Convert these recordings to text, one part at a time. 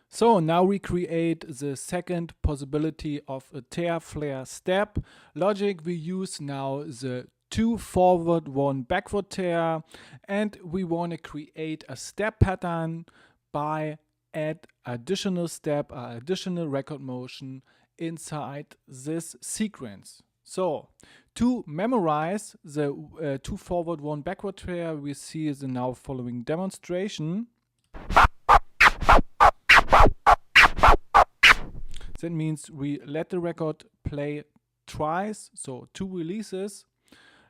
So now we create the second possibility of a tear flare step. Logic, we use now the 2 forward 1 backward tear, and we want to create a step pattern by add additional step, additional record motion inside this sequence. So to memorize the 2 forward 1 backward tear, we see the now following demonstration. That means we let the record play twice, so 2 releases,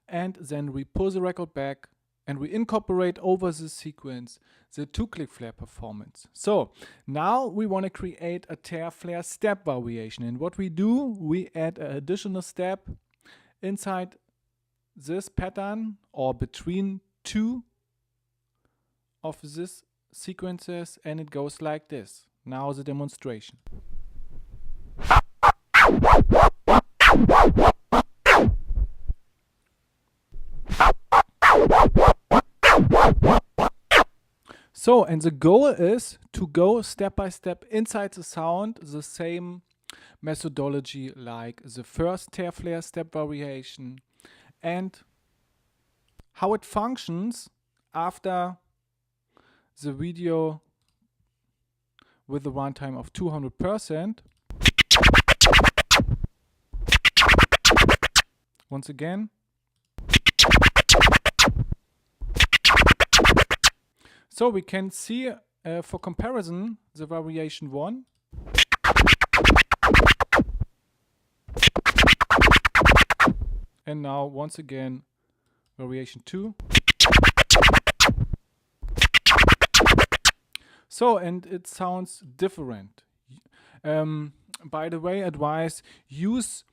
and then we pull the record back and we incorporate over the sequence the 2-click flare performance. So now we want to create a tear flare step variation, and what we do, we add an additional step inside this pattern or between 2 of these sequences, and it goes like this. Now the demonstration. So, and the goal is to go step by step inside the sound, the same methodology like the first tear flare step variation, and how it functions after the video with a runtime of 200%. Once again. So we can see for comparison the variation 1. And now once again variation 2. So, and it sounds different. By the way, advice, use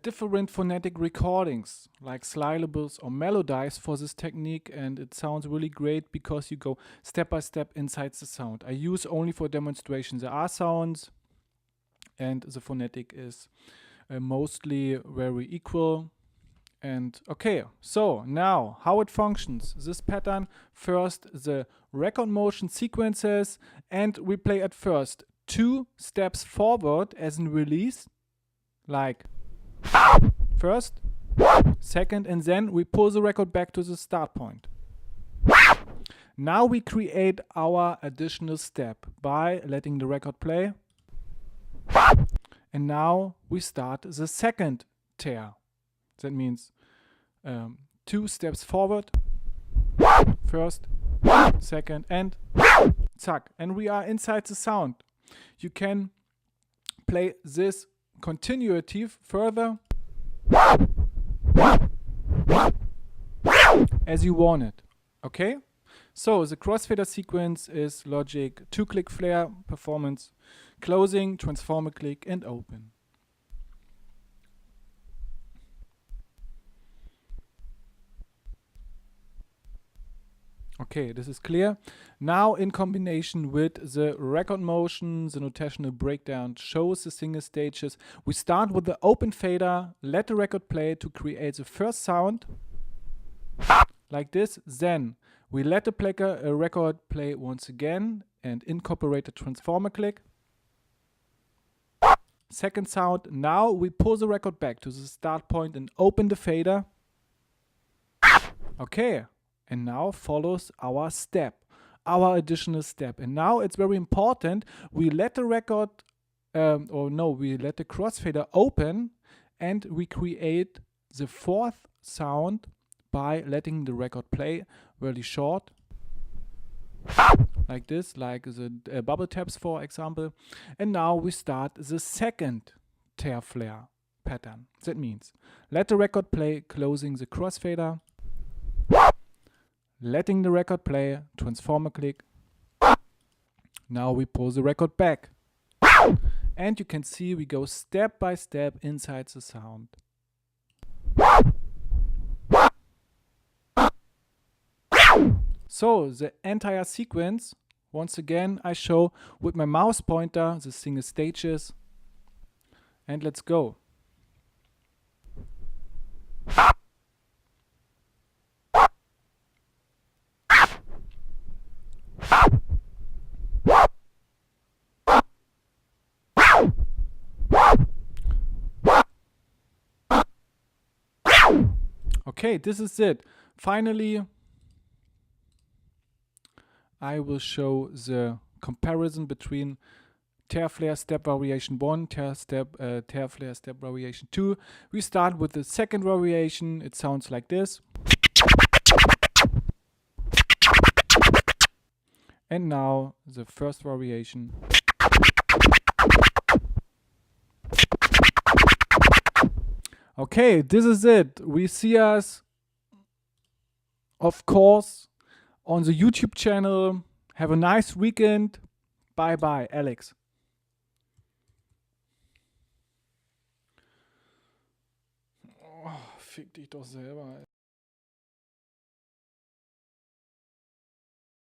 different phonetic recordings like syllables or melodies for this technique, and it sounds really great because you go step by step inside the sound. I use only for demonstration the R sounds, and the phonetic is mostly very equal. And okay, so now how it functions. This pattern, first the record motion sequences, and we play at first 2 steps forward as in release, like first, second, and then we pull the record back to the start point. Now we create our additional step by letting the record play, and now we start the second tear. That means 2 steps forward, first, second, and zack. And we are inside the sound. You can play this continuative further as you want it. Okay? So the crossfader sequence is logic 2-click flare performance, closing, transformer click, and open. Okay, this is clear. Now in combination with the record motion, the notational breakdown shows the single stages. We start with the open fader, let the record play to create the first sound, like this. Then we let the record play once again and incorporate the transformer click. Second sound, now we pull the record back to the start point and open the fader. Okay. And now follows our step, our additional step. And now it's very important, we let the record, we let the crossfader open, and we create the fourth sound by letting the record play really short. Like this, like the bubble taps, for example. And now we start the second tear flare pattern. That means let the record play, closing the crossfader. Letting the record play, transformer click. Now we pull the record back. And you can see we go step by step inside the sound. So the entire sequence, once again, I show with my mouse pointer the single stages. And let's go. Okay, this is it. Finally, I will show the comparison between Tearflare step variation 1, Tearflare step variation 2. We start with the second variation. It sounds like this. And now the first variation. Okay, this is it. We see us, of course, on the YouTube channel. Have a nice weekend. Bye bye, Alex. Oh, fick dich doch selber.